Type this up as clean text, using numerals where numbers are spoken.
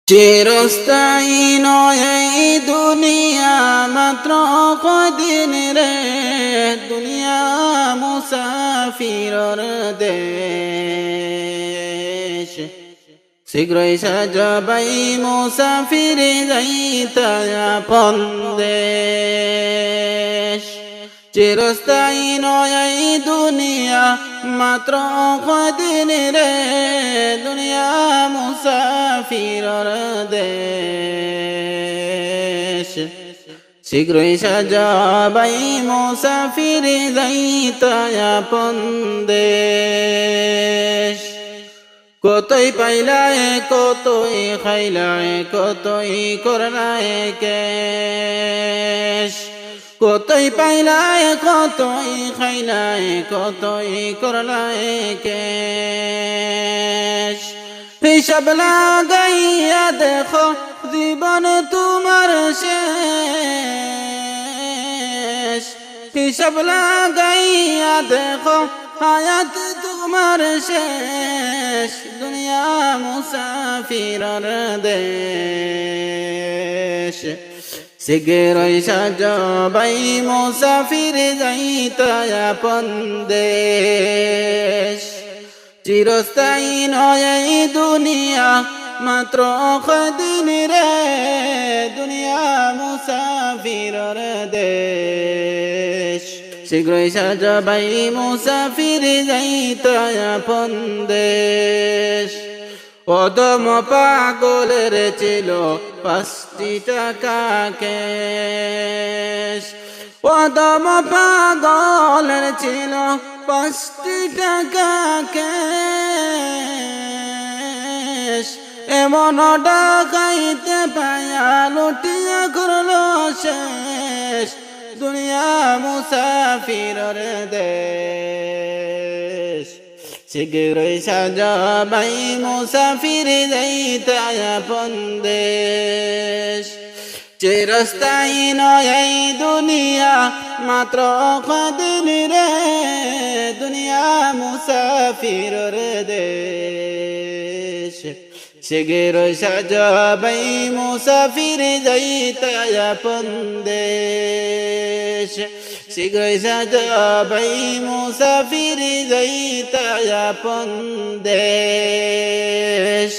চিরস্থায়ী নয় এই দুনিয়া মাত্র কদিন রে, দুনিয়া মুসাফিরর দেশ। শীঘ্রই সাজাবাই মুসাফির যাইতা আপন দেশ। চিরস্থায়ী নয় এই দুনিয়া মাত্র কদিন রে, দুনিয়া মুসাফিরর দেশ। শীঘ্রই সাজাবাই মুসাফির যাইতা আপন দেশ। কতই পাইলায় কতই খাইলায় কতই করলায় কেশ। কতই পাইলায় কতই খাইলায় কতই করলায় কেশ। হিসাব লাগাইয়া দেখো জীবন তোমার শেষ। হিসাব লাগাইয়া দেখো হায়াত তোমার শেষ। দুনিয়া মুসাফিরর দেশ। শীঘ্রই সাজাবাই মুসাফির যাইতা আপন দেশ। চিরস্থায়ী নয় এই দুনিয়া মাত্র কদিন রে, দুনিয়া মুসাফিরর দেশ। শীঘ্রই সাজাবাই মুসাফির যাইতা আপন দেশ। অদম পাগলের ছিল 5টি টাকা ক্যাশ। অদম পাগলের ছিল 5টি টাকা ক্যাশ। এমন ডাকাইতে পায়া লুটিয়া করলো শেষ। দুনিয়া মুসাফিরর দেশ। শীঘ্রই সাজাবাই মুসাফির যাইতা আপন দেশ। চিরস্থায়ী নয় এই দুনিয়া মাত্র কদিন রে, দুনিয়া মুসাফিরর দেশ। শীঘ্রই সাজাবাই মুসাফির যাইতা আপন দেশ। শীঘ্রই সাজাবাই মুসাফির যাইতা আপন দেশ।